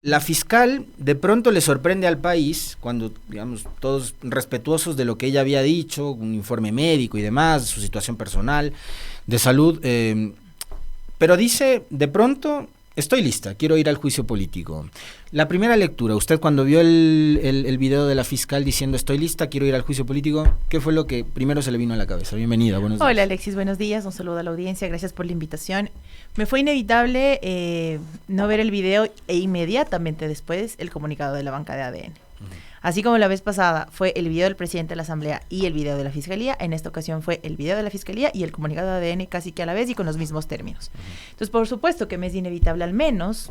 La fiscal de pronto le sorprende al país cuando, digamos, todos respetuosos de lo que ella había dicho, un informe médico y demás, su situación personal, de salud, pero dice, de pronto, estoy lista, quiero ir al juicio político. La primera lectura, usted cuando vio el video de la fiscal diciendo estoy lista, quiero ir al juicio político, ¿qué fue lo que primero se le vino a la cabeza? Bienvenida, buenos días. Hola Alexis, buenos días, un saludo a la audiencia, gracias por la invitación. Me fue inevitable no ver el video e inmediatamente después el comunicado de la banca de ADN. Así como la vez pasada fue el video del presidente de la Asamblea y el video de la Fiscalía, en esta ocasión fue el video de la Fiscalía y el comunicado de ADN casi que a la vez y con los mismos términos. Entonces, por supuesto que me es inevitable al menos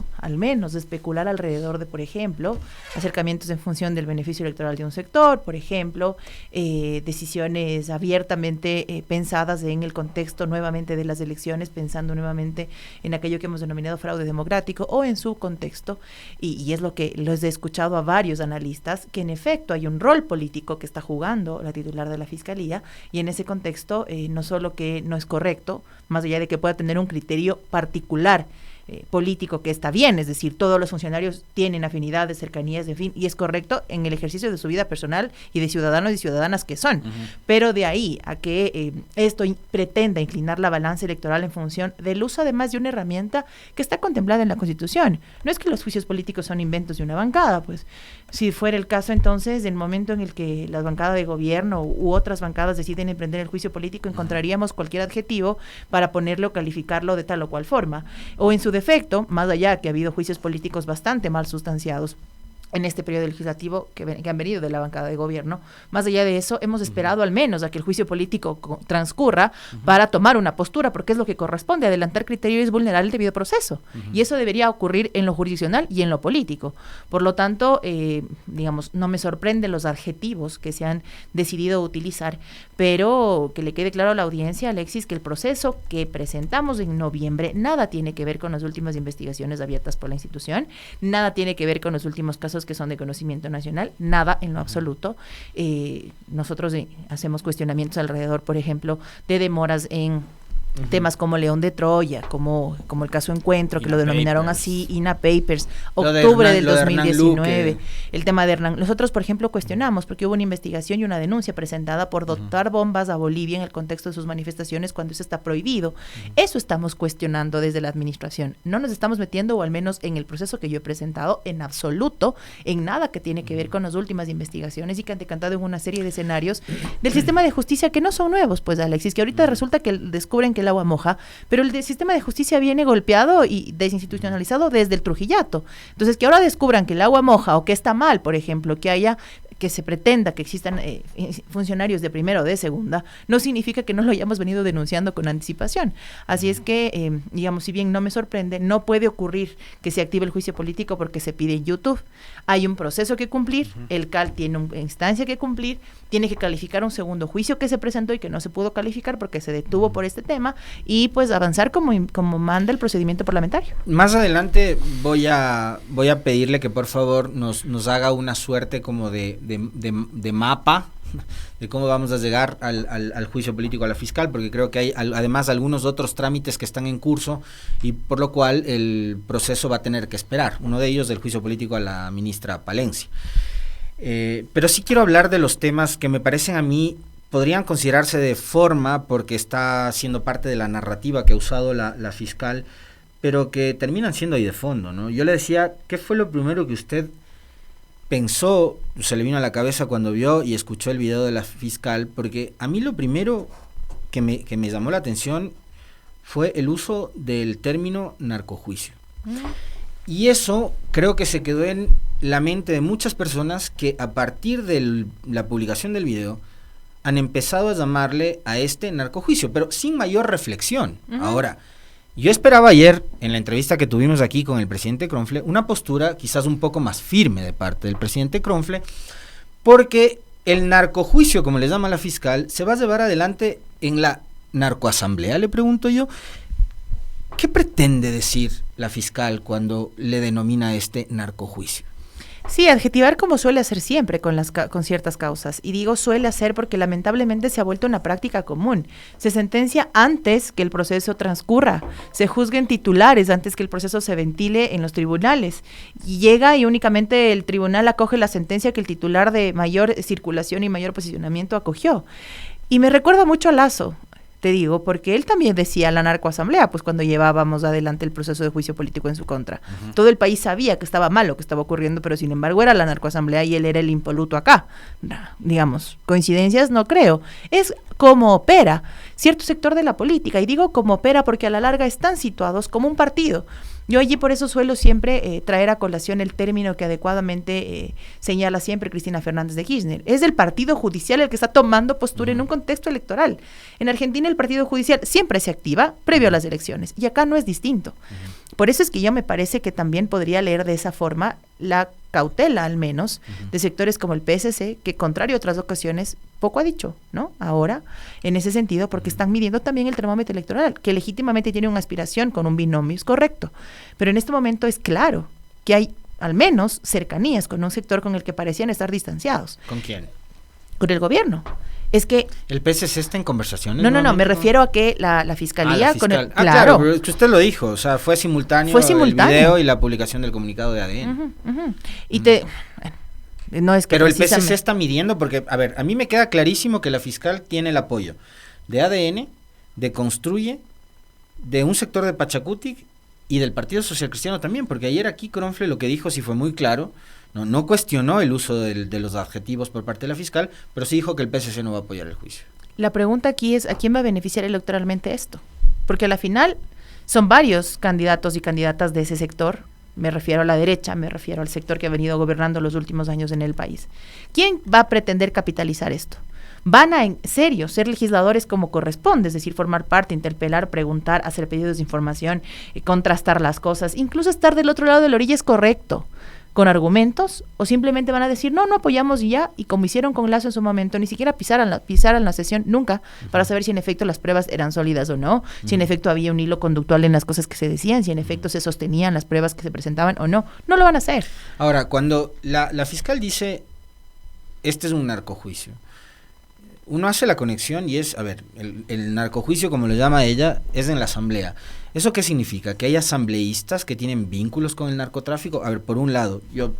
especular alrededor de, por ejemplo, acercamientos en función del beneficio electoral de un sector, por ejemplo, decisiones abiertamente pensadas en el contexto nuevamente de las elecciones, pensando nuevamente en aquello que hemos denominado fraude democrático o en su contexto, y es lo que los he escuchado a varios analistas, que en efecto hay un rol político que está jugando la titular de la Fiscalía, y en ese contexto no solo que no es correcto, más allá de que pueda tener un criterio particular político que está bien, es decir, todos los funcionarios tienen afinidades, cercanías, en fin, y es correcto en el ejercicio de su vida personal y de ciudadanos y ciudadanas que son, pero de ahí a que esto pretenda inclinar la balanza electoral en función del uso además de una herramienta que está contemplada en la Constitución. No es que los juicios políticos son inventos de una bancada, pues si fuera el caso, entonces, en el momento en el que la bancada de gobierno u otras bancadas deciden emprender el juicio político, encontraríamos cualquier adjetivo para ponerlo o calificarlo de tal o cual forma. O en su defecto, más allá que ha habido juicios políticos bastante mal sustanciados en este periodo legislativo que han venido de la bancada de gobierno, más allá de eso, hemos esperado al menos a que el juicio político transcurra para tomar una postura, porque es lo que corresponde, adelantar criterios y vulnerar el debido proceso, y eso debería ocurrir en lo jurisdiccional y en lo político. Por lo tanto, digamos, no me sorprenden los adjetivos que se han decidido utilizar, pero que le quede claro a la audiencia, Alexis, que el proceso que presentamos en noviembre nada tiene que ver con las últimas investigaciones abiertas por la institución, nada tiene que ver con los últimos casos que son de conocimiento nacional, nada en lo absoluto. Nosotros hacemos cuestionamientos alrededor, por ejemplo, de demoras en temas como León de Troya, como el caso Encuentro, que lo denominaron así, INA Papers, octubre del 2019, el tema de Hernán. Nosotros, por ejemplo, cuestionamos porque hubo una investigación y una denuncia presentada por dotar bombas a Bolivia en el contexto de sus manifestaciones cuando eso está prohibido. Eso estamos cuestionando desde la administración. No nos estamos metiendo, o al menos en el proceso que yo he presentado, en absoluto, en nada que tiene que ver con las últimas investigaciones y que han decantado en una serie de escenarios del sistema de justicia que no son nuevos, pues, Alexis, que ahorita resulta que descubren que el agua moja, pero el sistema de justicia viene golpeado y desinstitucionalizado desde el Trujillato. Entonces, que ahora descubran que el agua moja o que está mal, por ejemplo, que se pretenda que existan funcionarios de primera o de segunda, no significa que no lo hayamos venido denunciando con anticipación. Así es que, digamos, si bien no me sorprende, no puede ocurrir que se active el juicio político porque se pide en YouTube. Hay un proceso que cumplir, el CAL tiene una instancia que cumplir, tiene que calificar un segundo juicio que se presentó y que no se pudo calificar porque se detuvo por este tema, y pues avanzar como manda el procedimiento parlamentario. Más adelante voy a pedirle que por favor nos haga una suerte como de mapa de cómo vamos a llegar al juicio político a la fiscal, porque creo que hay además algunos otros trámites que están en curso y por lo cual el proceso va a tener que esperar. Uno de ellos, el juicio político a la ministra Palencia. Pero sí quiero hablar de los temas que me parecen a mí podrían considerarse de forma porque está siendo parte de la narrativa que ha usado la fiscal, pero que terminan siendo ahí de fondo, ¿no? Yo le decía, ¿qué fue lo primero que usted pensó, se le vino a la cabeza cuando vio y escuchó el video de la fiscal? Porque a mí lo primero que me llamó la atención fue el uso del término narcojuicio. Y eso creo que se quedó en la mente de muchas personas que a partir de la publicación del video han empezado a llamarle a este narcojuicio, pero sin mayor reflexión. Ahora, yo esperaba ayer, en la entrevista que tuvimos aquí con el presidente Kronfle, una postura quizás un poco más firme de parte del presidente Kronfle, porque el narcojuicio, como le llama la fiscal, se va a llevar adelante en la narcoasamblea, le pregunto yo. ¿Qué pretende decir la fiscal cuando le denomina este narcojuicio? Sí, adjetivar como suele hacer siempre con ciertas causas. Y digo suele hacer porque lamentablemente se ha vuelto una práctica común. Se sentencia antes que el proceso transcurra. Se juzguen titulares antes que el proceso se ventile en los tribunales. Y llega y únicamente el tribunal acoge la sentencia que el titular de mayor circulación y mayor posicionamiento acogió. Y me recuerda mucho a Lasso. Te digo, porque él también decía la narcoasamblea, pues cuando llevábamos adelante el proceso de juicio político en su contra. Todo el país sabía que estaba mal lo que estaba ocurriendo, pero sin embargo era la narcoasamblea y él era el impoluto acá. Digamos, coincidencias no creo. Es cómo opera cierto sector de la política, y digo cómo opera porque a la larga están situados como un partido. Yo allí por eso suelo siempre traer a colación el término que adecuadamente señala siempre Cristina Fernández de Kirchner. Es el partido judicial el que está tomando postura en un contexto electoral. En Argentina el partido judicial siempre se activa previo a las elecciones y acá no es distinto. Por eso es que yo me parece que también podría leer de esa forma la cautela, al menos, de sectores como el PSC, que contrario a otras ocasiones, poco ha dicho, ¿no? Ahora, en ese sentido, porque están midiendo también el termómetro electoral, que legítimamente tiene una aspiración con un binomio, es correcto. Pero en este momento es claro que hay, al menos, cercanías con un sector con el que parecían estar distanciados. ¿Con quién? Con el gobierno. Es que... ¿El PSC está en conversaciones? No, me refiero a que la fiscalía... la fiscal. Con el, claro, pero es que usted lo dijo, o sea, fue simultáneo el video y la publicación del comunicado de ADN. Y no es que pero el PSC está midiendo, porque, a ver, a mí me queda clarísimo que la fiscal tiene el apoyo de ADN, de Construye, de un sector de Pachacutic y del Partido Social Cristiano también, porque ayer aquí Cronfle lo que dijo sí fue muy claro. No cuestionó el uso de los adjetivos por parte de la fiscal, pero sí dijo que el PSC no va a apoyar el juicio. La pregunta aquí es, ¿a quién va a beneficiar electoralmente esto? Porque a la final son varios candidatos y candidatas de ese sector, me refiero a la derecha, me refiero al sector que ha venido gobernando los últimos años en el país. ¿Quién va a pretender capitalizar esto? Van a, en serio, ser legisladores como corresponde, es decir, formar parte, interpelar, preguntar, hacer pedidos de información, contrastar las cosas, incluso estar del otro lado de la orilla es correcto, con argumentos, o simplemente van a decir, no apoyamos y ya, y como hicieron con Lasso en su momento, ni siquiera pisaran la sesión nunca, para saber si en efecto las pruebas eran sólidas o no, si en efecto había un hilo conductual en las cosas que se decían, si en efecto se sostenían las pruebas que se presentaban o no lo van a hacer. Ahora, cuando la fiscal dice, este es un narcojuicio, uno hace la conexión y es, a ver, el narcojuicio, como lo llama ella, es en la asamblea. ¿Eso qué significa? ¿Que hay asambleístas que tienen vínculos con el narcotráfico? A ver, por un lado, yo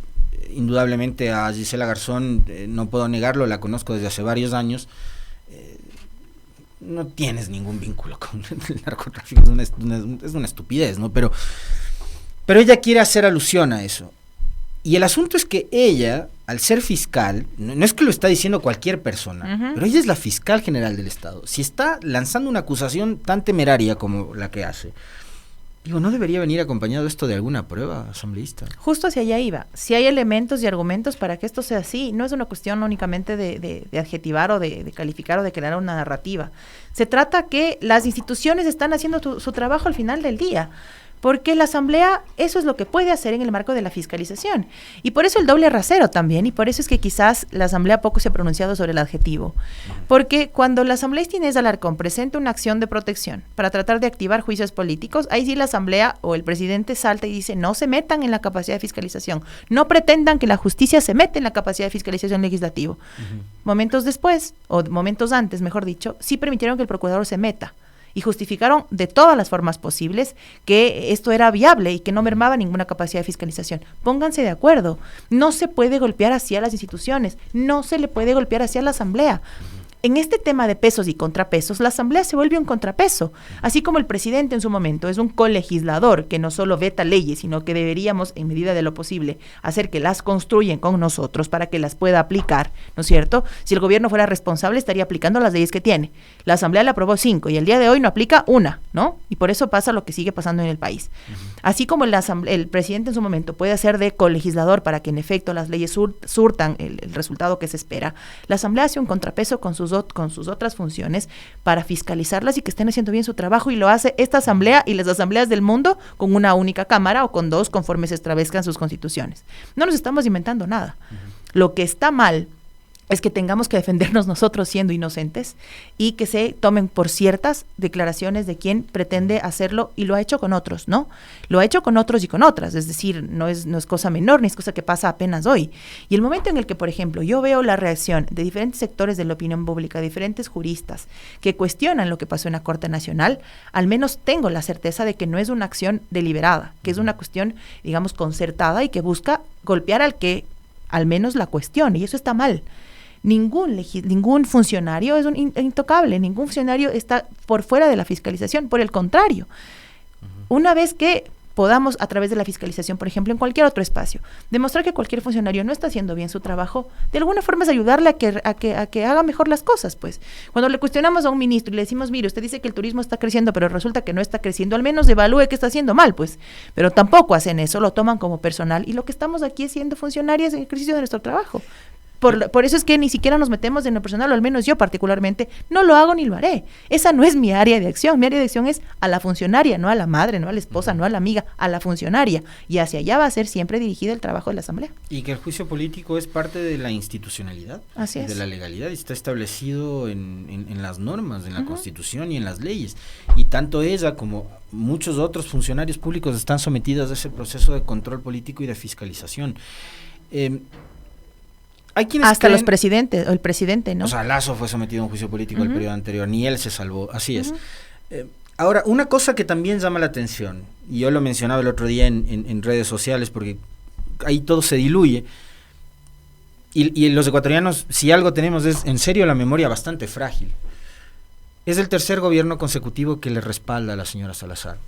indudablemente a Gisela Garzón, no puedo negarlo, la conozco desde hace varios años, no tienes ningún vínculo con el narcotráfico, es una estupidez, ¿no? Pero ella quiere hacer alusión a eso. Y el asunto es que ella, al ser fiscal, no es que lo está diciendo cualquier persona, pero ella es la fiscal general del Estado. Si está lanzando una acusación tan temeraria como la que hace, digo, ¿no debería venir acompañado esto de alguna prueba, asambleísta? Justo hacia allá iba. Si hay elementos y argumentos para que esto sea así, no es una cuestión únicamente de adjetivar o de calificar o de crear una narrativa. Se trata que las instituciones están haciendo su trabajo al final del día. Porque la asamblea, eso es lo que puede hacer en el marco de la fiscalización. Y por eso el doble rasero también, y por eso es que quizás la asamblea poco se ha pronunciado sobre el adjetivo. Porque cuando la asambleísta Inés Alarcón presenta una acción de protección para tratar de activar juicios políticos, ahí sí la asamblea o el presidente salta y dice, no se metan en la capacidad de fiscalización, no pretendan que la justicia se mete en la capacidad de fiscalización legislativo. Momentos después, o momentos antes, mejor dicho, sí permitieron que el procurador se meta. Y justificaron de todas las formas posibles que esto era viable y que no mermaba ninguna capacidad de fiscalización. Pónganse de acuerdo. No se puede golpear así a las instituciones, no se le puede golpear así a la asamblea. En este tema de pesos y contrapesos, la asamblea se vuelve un contrapeso, así como el presidente en su momento es un colegislador que no solo veta leyes, sino que deberíamos, en medida de lo posible, hacer que las construyen con nosotros para que las pueda aplicar, ¿no es cierto? Si el gobierno fuera responsable, estaría aplicando las leyes que tiene. La asamblea le aprobó 5 y el día de hoy no aplica 1, ¿no? Y por eso pasa lo que sigue pasando en el país. Así como el presidente en su momento puede hacer de colegislador para que en efecto las leyes surtan el resultado que se espera, la asamblea hace un contrapeso con sus otras funciones para fiscalizarlas y que estén haciendo bien su trabajo, y lo hace esta asamblea y las asambleas del mundo con una única cámara o con 2 conforme se establezcan sus constituciones. No nos estamos inventando nada. Lo que está mal es que tengamos que defendernos nosotros siendo inocentes y que se tomen por ciertas declaraciones de quien pretende hacerlo y lo ha hecho con otros, ¿no? Lo ha hecho con otros y con otras, es decir, no es cosa menor ni es cosa que pasa apenas hoy. Y el momento en el que, por ejemplo, yo veo la reacción de diferentes sectores de la opinión pública, diferentes juristas que cuestionan lo que pasó en la Corte Nacional, al menos tengo la certeza de que no es una acción deliberada, que es una cuestión, digamos, concertada y que busca golpear al que al menos la cuestione, y eso está mal. Ningún funcionario es intocable, ningún funcionario está por fuera de la fiscalización, por el contrario. Una vez que podamos, a través de la fiscalización, por ejemplo, en cualquier otro espacio, demostrar que cualquier funcionario no está haciendo bien su trabajo, de alguna forma es ayudarle a que haga mejor las cosas, pues. Cuando le cuestionamos a un ministro y le decimos, mire, usted dice que el turismo está creciendo, pero resulta que no está creciendo, al menos evalúe que está haciendo mal, pues. Pero tampoco hacen eso, lo toman como personal, y lo que estamos aquí es siendo funcionarios en ejercicio de nuestro trabajo. Por eso es que ni siquiera nos metemos en lo personal, o al menos yo particularmente, no lo hago ni lo haré. Esa no es mi área de acción. Mi área de acción es a la funcionaria, no a la madre, no a la esposa, no a la amiga, a la funcionaria. Y hacia allá va a ser siempre dirigido el trabajo de la Asamblea. Y que el juicio político es parte de la institucionalidad, así es, de la legalidad, y está establecido en las normas, en la Constitución y en las leyes. Y tanto ella como muchos otros funcionarios públicos están sometidos a ese proceso de control político y de fiscalización. Hay quienes hasta los presidentes, o el presidente, ¿no? O sea, Lasso fue sometido a un juicio político el periodo anterior, ni él se salvó, así es. Ahora, una cosa que también llama la atención, y yo lo mencionaba el otro día en redes sociales, porque ahí todo se diluye, y los ecuatorianos, si algo tenemos es, en serio, la memoria bastante frágil. Es el tercer gobierno consecutivo que le respalda a la señora Salazar.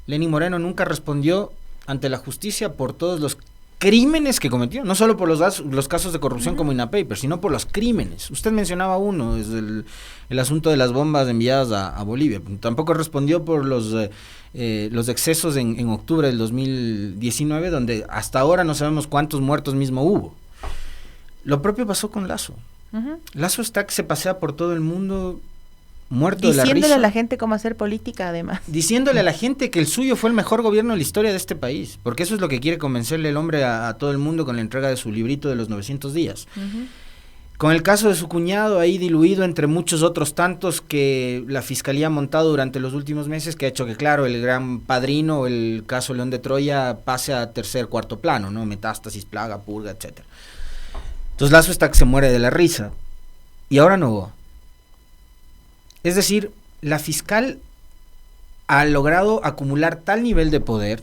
Lenín Moreno nunca respondió ante la justicia por todos los crímenes que cometió, no solo por los casos de corrupción como INAPAPER, sino por los crímenes. Usted mencionaba uno, es el asunto de las bombas enviadas a Bolivia. Tampoco respondió por los excesos en octubre del 2019, donde hasta ahora no sabemos cuántos muertos mismo hubo. Lo propio pasó con Lasso. Lasso está que se pasea por todo el mundo muerto de la risa. Diciéndole a la gente cómo hacer política, además. Diciéndole a la gente que el suyo fue el mejor gobierno de la historia de este país, porque eso es lo que quiere convencerle el hombre a todo el mundo con la entrega de su librito de los 900 días. Con el caso de su cuñado ahí diluido entre muchos otros tantos que la fiscalía ha montado durante los últimos meses, que ha hecho que, claro, el gran padrino, el caso León de Troya, pase a tercer, cuarto plano, ¿no? Metástasis, plaga, purga, etcétera. Entonces Lasso está que se muere de la risa. Y ahora Noboa. Es decir, la fiscal ha logrado acumular tal nivel de poder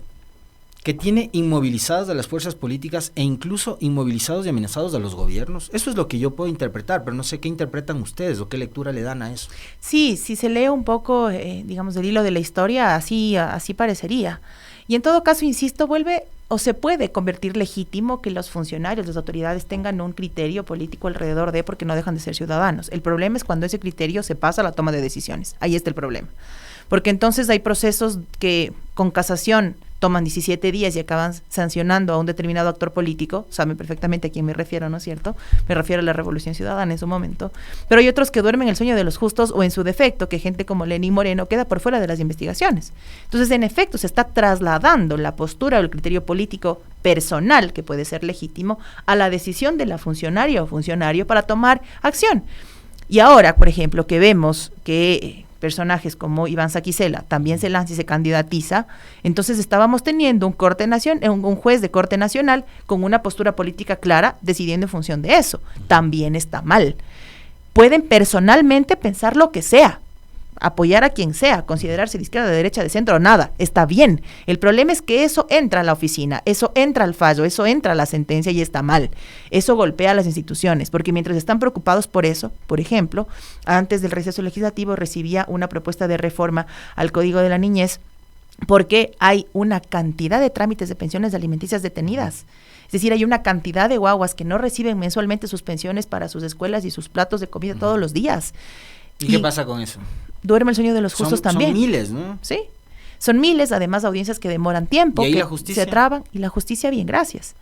que tiene inmovilizadas a las fuerzas políticas e incluso inmovilizados y amenazados a los gobiernos. Eso es lo que yo puedo interpretar, pero no sé qué interpretan ustedes o qué lectura le dan a eso. Sí, si se lee un poco, digamos, del hilo de la historia, así parecería. Y en todo caso, insisto, vuelve o se puede convertir legítimo que los funcionarios, las autoridades tengan un criterio político alrededor de, porque no dejan de ser ciudadanos. El problema es cuando ese criterio se pasa a la toma de decisiones. Ahí está el problema. Porque entonces hay procesos que con casación toman 17 días y acaban sancionando a un determinado actor político, saben perfectamente a quién me refiero, ¿no es cierto? Me refiero a la Revolución Ciudadana en su momento, pero hay otros que duermen el sueño de los justos o en su defecto, que gente como Lenín Moreno queda por fuera de las investigaciones. Entonces, en efecto, se está trasladando la postura o el criterio político personal, que puede ser legítimo, a la decisión de la funcionaria o funcionario para tomar acción. Y ahora, por ejemplo, que vemos que personajes como Iván Saquicela también se lanza y se candidatiza, entonces estábamos teniendo un juez de Corte Nacional con una postura política clara decidiendo en función de eso. También está mal. Pueden personalmente pensar lo que sea, apoyar a quien sea, considerarse de izquierda, de derecha, de centro, nada, está bien. El problema es que eso entra a la oficina, eso entra al fallo, eso entra a la sentencia y está mal. Eso golpea a las instituciones, porque mientras están preocupados por eso, por ejemplo, antes del receso legislativo recibía una propuesta de reforma al Código de la Niñez, porque hay una cantidad de trámites de pensiones alimenticias detenidas. Es decir, hay una cantidad de guaguas que no reciben mensualmente sus pensiones para sus escuelas y sus platos de comida todos los días. ¿Y qué pasa con eso? Duerme el sueño de los justos también. Son miles, ¿no? Sí, son miles, además audiencias que demoran tiempo, ¿Y ahí que la justicia? Se traban, y la justicia, bien, gracias.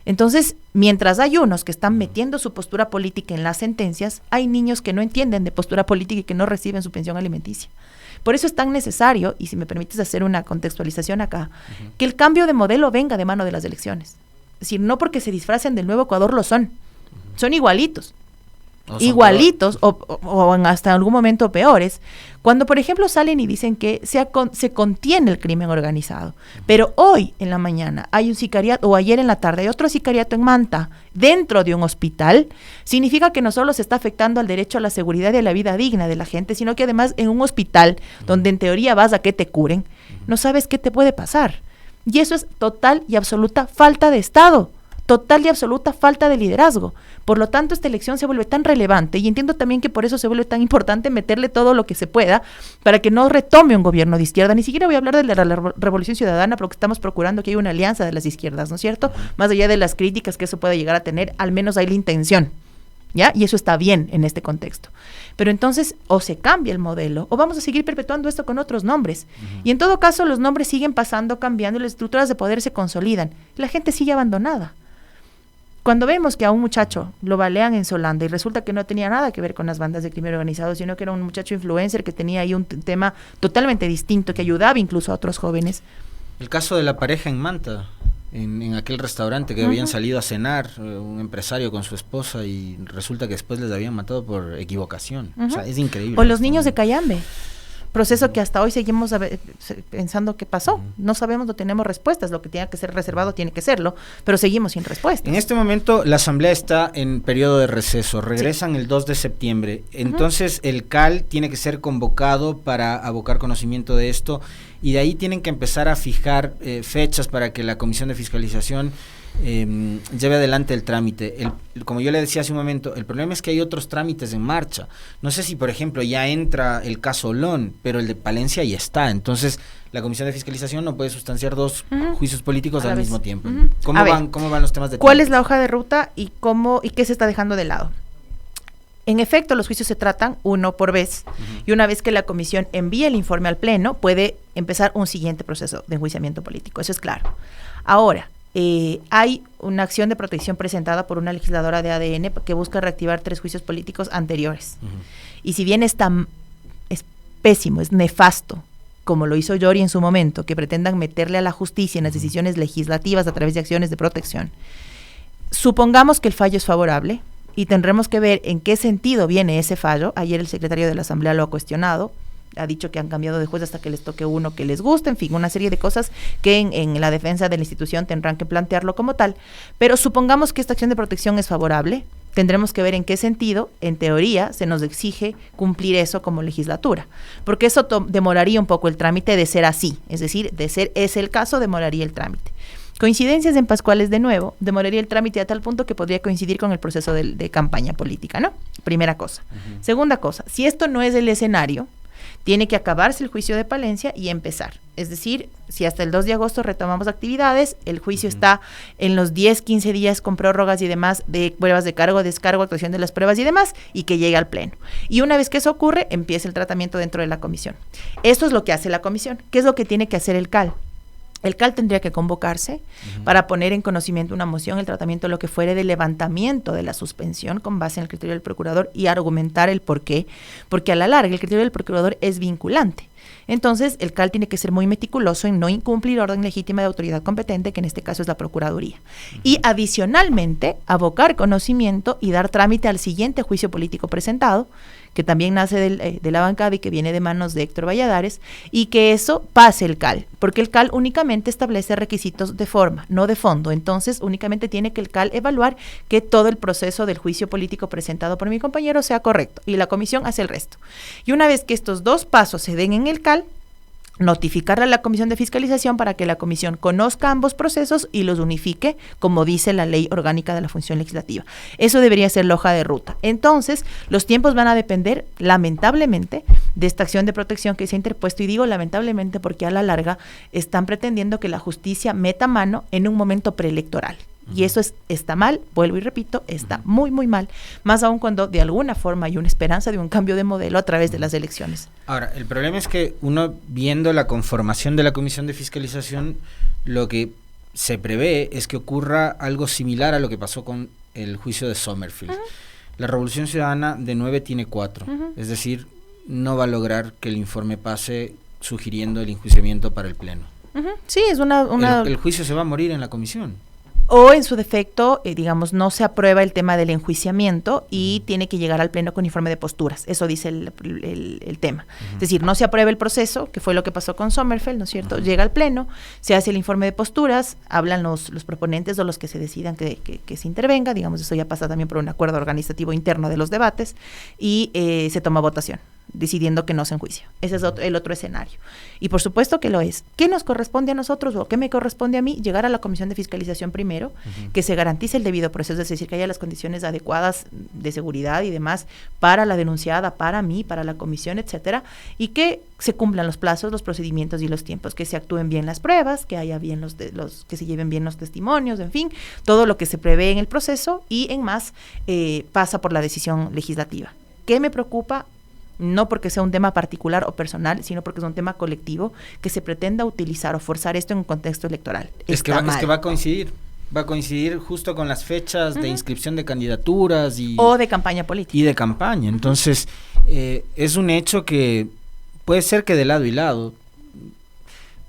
Entonces, mientras hay unos que están metiendo su postura política en las sentencias, hay niños que no entienden de postura política y que no reciben su pensión alimenticia. Por eso es tan necesario, y si me permites hacer una contextualización acá, que el cambio de modelo venga de mano de las elecciones. Es decir, no porque se disfracen del nuevo Ecuador lo son. son igualitos. O son Igualitos o hasta en algún momento peores, cuando por ejemplo salen y dicen que se contiene el crimen organizado, pero hoy en la mañana hay un sicariato, o ayer en la tarde hay otro sicariato en Manta, dentro de un hospital, significa que no solo se está afectando al derecho a la seguridad y a la vida digna de la gente, sino que además en un hospital, donde en teoría vas a que te curen, no sabes qué te puede pasar. Y eso es total y absoluta falta de Estado, total y absoluta falta de liderazgo. Por lo tanto, esta elección se vuelve tan relevante, y entiendo también que por eso se vuelve tan importante meterle todo lo que se pueda para que no retome un gobierno de izquierda. Ni siquiera voy a hablar de la Revolución Ciudadana, porque estamos procurando que haya una alianza de las izquierdas, ¿no es cierto? Más allá de las críticas que eso puede llegar a tener, al menos hay la intención, ¿ya? Y eso está bien en este contexto. Pero entonces, o se cambia el modelo, o vamos a seguir perpetuando esto con otros nombres. Y en todo caso, los nombres siguen pasando, cambiando, y las estructuras de poder se consolidan. La gente sigue abandonada. Cuando vemos que a un muchacho lo balean en Solanda y resulta que no tenía nada que ver con las bandas de crimen organizado, sino que era un muchacho influencer que tenía ahí un tema totalmente distinto, que ayudaba incluso a otros jóvenes. El caso de la pareja en Manta, en aquel restaurante que habían salido a cenar, un empresario con su esposa, y resulta que después les habían matado por equivocación. O sea, es increíble. O los niños de Cayambe. Proceso que hasta hoy seguimos pensando qué pasó. No sabemos, no tenemos respuestas. Lo que tiene que ser reservado tiene que serlo, pero seguimos sin respuestas. En este momento la asamblea está en periodo de receso, regresan el 2 de septiembre. Entonces el CAL tiene que ser convocado para abocar conocimiento de esto, y de ahí tienen que empezar a fijar fechas para que la Comisión de Fiscalización lleve adelante el trámite. Como yo le decía hace un momento, el problema es que hay otros trámites en marcha. No sé si, por ejemplo, ya entra el caso Olón, pero el de Palencia ya está. Entonces, la Comisión de Fiscalización no puede sustanciar dos juicios políticos al mismo tiempo. ¿Cómo van los temas de ¿Cuál es la hoja de ruta y qué se está dejando de lado? En efecto, los juicios se tratan uno por vez, y una vez que la comisión envíe el informe al Pleno, puede empezar un siguiente proceso de enjuiciamiento político. Eso es claro. Ahora, hay una acción de protección presentada por una legisladora de ADN que busca reactivar 3 juicios políticos anteriores. Y si bien es pésimo, es nefasto, como lo hizo Yori en su momento, que pretendan meterle a la justicia en las decisiones legislativas a través de acciones de protección, supongamos que el fallo es favorable, y tendremos que ver en qué sentido viene ese fallo. Ayer el secretario de la Asamblea lo ha cuestionado, ha dicho que han cambiado de juez hasta que les toque uno que les guste, en fin, una serie de cosas que en la defensa de la institución tendrán que plantearlo como tal. Pero supongamos que esta acción de protección es favorable, tendremos que ver en qué sentido, en teoría, se nos exige cumplir eso como legislatura, porque eso demoraría un poco el trámite de ser así, es decir, de ser ese el caso, demoraría el trámite. Coincidencias en Pascuales, de nuevo, demoraría el trámite a tal punto que podría coincidir con el proceso de campaña política, ¿no? Primera cosa. Segunda cosa, si esto no es el escenario, tiene que acabarse el juicio de Palencia y empezar. Es decir, si hasta el 2 de agosto retomamos actividades, el juicio está en los 10, 15 días con prórrogas y demás de pruebas de cargo, descargo, actuación de las pruebas y demás, y que llegue al Pleno. Y una vez que eso ocurre, empieza el tratamiento dentro de la comisión. Esto es lo que hace la comisión. ¿Qué es lo que tiene que hacer el CAL? El CAL tendría que convocarse para poner en conocimiento una moción, el tratamiento de lo que fuere de levantamiento de la suspensión con base en el criterio del procurador, y argumentar el por qué, porque a la larga el criterio del procurador es vinculante. Entonces, el CAL tiene que ser muy meticuloso en no incumplir orden legítima de autoridad competente, que en este caso es la Procuraduría. Y adicionalmente, abocar conocimiento y dar trámite al siguiente juicio político presentado, que también nace de la bancada y que viene de manos de Héctor Valladares, y que eso pase el CAL, porque el CAL únicamente establece requisitos de forma, no de fondo. Entonces, únicamente tiene que el CAL evaluar que todo el proceso del juicio político presentado por mi compañero sea correcto, y la comisión hace el resto. Y una vez que estos dos pasos se den en el CAL, notificarle a la Comisión de Fiscalización para que la comisión conozca ambos procesos y los unifique, como dice la Ley Orgánica de la Función Legislativa. Eso debería ser la hoja de ruta. Entonces, los tiempos van a depender, lamentablemente, de esta acción de protección que se ha interpuesto, y digo lamentablemente porque a la larga están pretendiendo que la justicia meta mano en un momento preelectoral. Y eso está mal, vuelvo y repito, está muy, muy mal, más aún cuando de alguna forma hay una esperanza de un cambio de modelo a través de las elecciones. Ahora, el problema es que uno, viendo la conformación de la Comisión de Fiscalización, lo que se prevé es que ocurra algo similar a lo que pasó con el juicio de Sommerfield. La Revolución Ciudadana de 9 tiene 4, es decir, no va a lograr que el informe pase sugiriendo el enjuiciamiento para el Pleno. Sí, es El juicio se va a morir en la comisión. O en su defecto, digamos, no se aprueba el tema del enjuiciamiento y tiene que llegar al pleno con informe de posturas. Eso dice el tema. Es decir, no se aprueba el proceso, que fue lo que pasó con Sommerfeld, ¿no es cierto? Llega al pleno, se hace el informe de posturas, hablan los proponentes o los que se decidan que se intervenga, digamos, eso ya pasa también por un acuerdo organizativo interno de los debates, y se toma votación, decidiendo que no se enjuicia. Ese es el otro escenario. Y por supuesto que lo es. ¿Qué nos corresponde a nosotros o qué me corresponde a mí? Llegar a la Comisión de Fiscalización primero, que se garantice el debido proceso, es decir, que haya las condiciones adecuadas de seguridad y demás para la denunciada, para mí, para la comisión, etcétera, y que se cumplan los plazos, los procedimientos y los tiempos, que se actúen bien las pruebas, que haya bien que se lleven bien los testimonios, en fin, todo lo que se prevé en el proceso y en más pasa por la decisión legislativa. ¿Qué me preocupa? No porque sea un tema particular o personal, sino porque es un tema colectivo que se pretenda utilizar o forzar esto en un contexto electoral. Es que va a coincidir justo con las fechas de inscripción de candidaturas o de campaña política. Y de campaña. Entonces, es un hecho que puede ser que de lado y lado,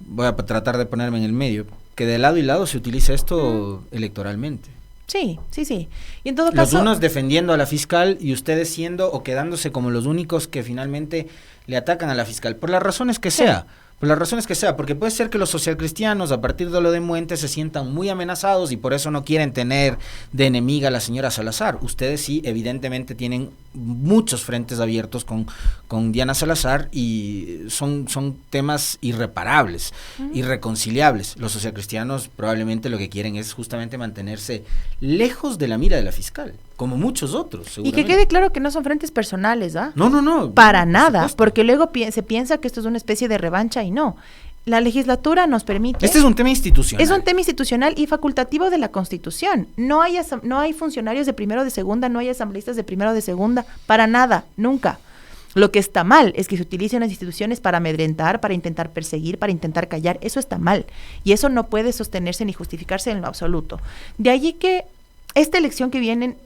voy a tratar de ponerme en el medio, que de lado y lado se utilice esto electoralmente. Sí. Y en todo caso, los unos defendiendo a la fiscal y ustedes siendo o quedándose como los únicos que finalmente le atacan a la fiscal, por las razones que sea. Porque puede ser que los socialcristianos a partir de lo de Muente se sientan muy amenazados y por eso no quieren tener de enemiga a la señora Salazar. Ustedes sí, evidentemente tienen muchos frentes abiertos con Diana Salazar y son temas irreparables, irreconciliables. Los socialcristianos probablemente lo que quieren es justamente mantenerse lejos de la mira de la fiscal, como muchos otros, seguramente. Y que quede claro que no son frentes personales, ¿ah? No. Para nada, porque luego se piensa que esto es una especie de revancha y no. La legislatura nos permite... Este es un tema institucional. Es un tema institucional y facultativo de la Constitución. No hay funcionarios de primero o de segunda, no hay asambleístas de primero o de segunda, para nada, nunca. Lo que está mal es que se utilicen las instituciones para amedrentar, para intentar perseguir, para intentar callar. Eso está mal. Y eso no puede sostenerse ni justificarse en lo absoluto. De allí que esta elección que viene,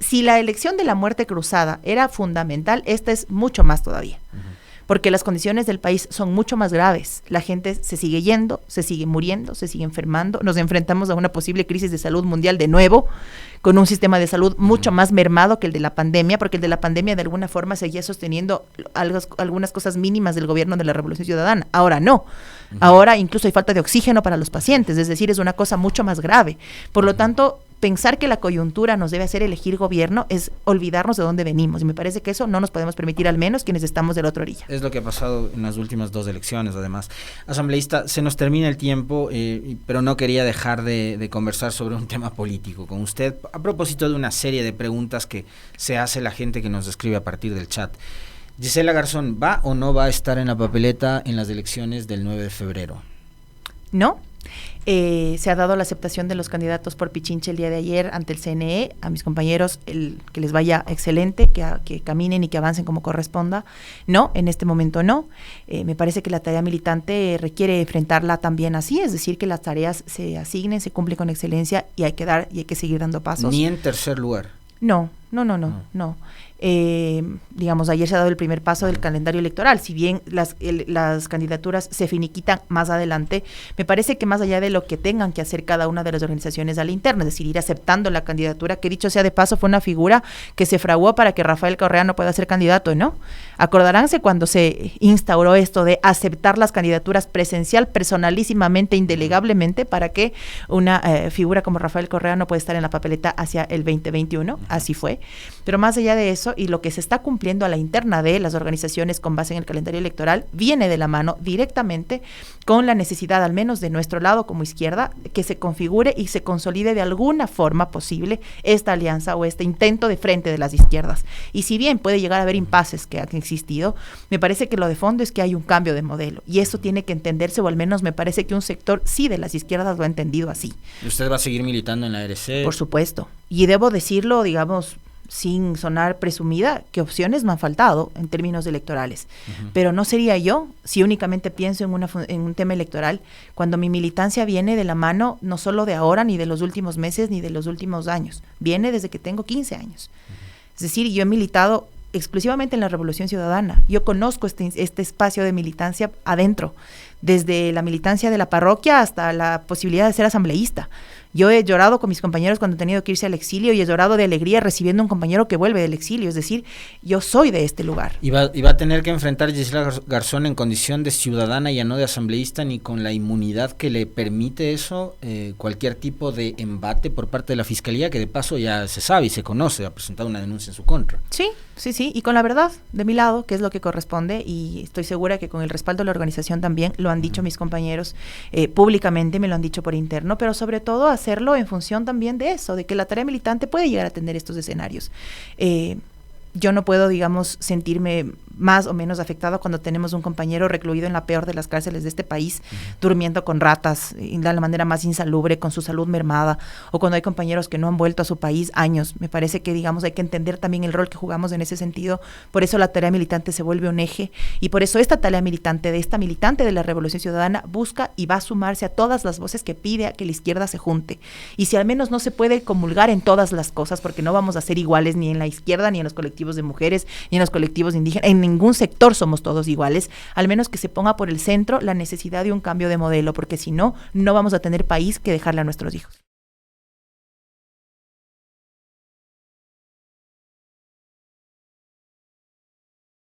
si la elección de la muerte cruzada era fundamental, esta es mucho más todavía. Porque las condiciones del país son mucho más graves. La gente se sigue yendo, se sigue muriendo, se sigue enfermando. Nos enfrentamos a una posible crisis de salud mundial de nuevo, con un sistema de salud mucho más mermado que el de la pandemia, porque el de la pandemia de alguna forma seguía sosteniendo algunas cosas mínimas del gobierno de la Revolución Ciudadana. Ahora no. Ahora incluso hay falta de oxígeno para los pacientes, es decir, es una cosa mucho más grave. Por lo tanto, pensar que la coyuntura nos debe hacer elegir gobierno es olvidarnos de dónde venimos, y me parece que eso no nos podemos permitir, al menos quienes estamos de la otra orilla. Es lo que ha pasado en las últimas 2 elecciones, además. Asambleísta, se nos termina el tiempo, pero no quería dejar de conversar sobre un tema político con usted, a propósito de una serie de preguntas que se hace la gente que nos escribe a partir del chat. Gisela Garzón, ¿va o no va a estar en la papeleta en las elecciones del 9 de febrero? No. Se ha dado la aceptación de los candidatos por Pichinche el día de ayer ante el CNE. A mis compañeros, que les vaya excelente, que caminen y que avancen como corresponda. No, en este momento no. Me parece que la tarea militante requiere enfrentarla también así, es decir, que las tareas se asignen, se cumplen con excelencia y hay que seguir dando pasos. Ni en tercer lugar. No. Digamos, ayer se ha dado el primer paso del calendario electoral. Si bien las candidaturas se finiquitan más adelante, me parece que más allá de lo que tengan que hacer cada una de las organizaciones a la interna, es decir, ir aceptando la candidatura, que dicho sea de paso fue una figura que se fraguó para que Rafael Correa no pueda ser candidato, ¿no? Acordaránse cuando se instauró esto de aceptar las candidaturas presencial, personalísimamente, indelegablemente, para que una figura como Rafael Correa no pueda estar en la papeleta hacia el 2021, así fue. Pero más allá de eso, y lo que se está cumpliendo a la interna de las organizaciones con base en el calendario electoral, viene de la mano directamente con la necesidad, al menos de nuestro lado como izquierda, que se configure y se consolide de alguna forma posible esta alianza o este intento de frente de las izquierdas. Y si bien puede llegar a haber impases que han existido, me parece que lo de fondo es que hay un cambio de modelo, y eso tiene que entenderse, o al menos me parece que un sector sí de las izquierdas lo ha entendido así. ¿Usted va a seguir militando en la ARC? Por supuesto, y debo decirlo, digamos, sin sonar presumida, que opciones me han faltado en términos electorales. Pero no sería yo si únicamente pienso en un tema electoral, cuando mi militancia viene de la mano no solo de ahora, ni de los últimos meses, ni de los últimos años. Viene desde que tengo 15 años. Es decir, yo he militado exclusivamente en la Revolución Ciudadana. Yo conozco este espacio de militancia adentro, desde la militancia de la parroquia hasta la posibilidad de ser asambleísta. Yo he llorado con mis compañeros cuando he tenido que irse al exilio y he llorado de alegría recibiendo un compañero que vuelve del exilio. Es decir, yo soy de este lugar. Y va a tener que enfrentar Gisela Garzón en condición de ciudadana, ya no de asambleísta, ni con la inmunidad que le permite eso, cualquier tipo de embate por parte de la Fiscalía, que de paso ya se sabe y se conoce, ha presentado una denuncia en su contra. Sí, y con la verdad de mi lado, que es lo que corresponde, y estoy segura que con el respaldo de la organización también, lo han dicho mis compañeros públicamente, me lo han dicho por interno, pero sobre todo hacerlo en función también de eso, de que la tarea militante puede llegar a tener estos escenarios. Yo no puedo, digamos, sentirme más o menos afectada cuando tenemos un compañero recluido en la peor de las cárceles de este país, durmiendo con ratas, de la manera más insalubre, con su salud mermada, o cuando hay compañeros que no han vuelto a su país años. Me parece que, digamos, hay que entender también el rol que jugamos en ese sentido. Por eso la tarea militante se vuelve un eje, y por eso esta tarea militante de la Revolución Ciudadana busca y va a sumarse a todas las voces que pide a que la izquierda se junte. Y si al menos no se puede comulgar en todas las cosas, porque no vamos a ser iguales ni en la izquierda, ni en los colectivos de mujeres, ni en los colectivos indígenas, en ningún sector somos todos iguales, al menos que se ponga por el centro la necesidad de un cambio de modelo, porque si no, no vamos a tener país que dejarle a nuestros hijos.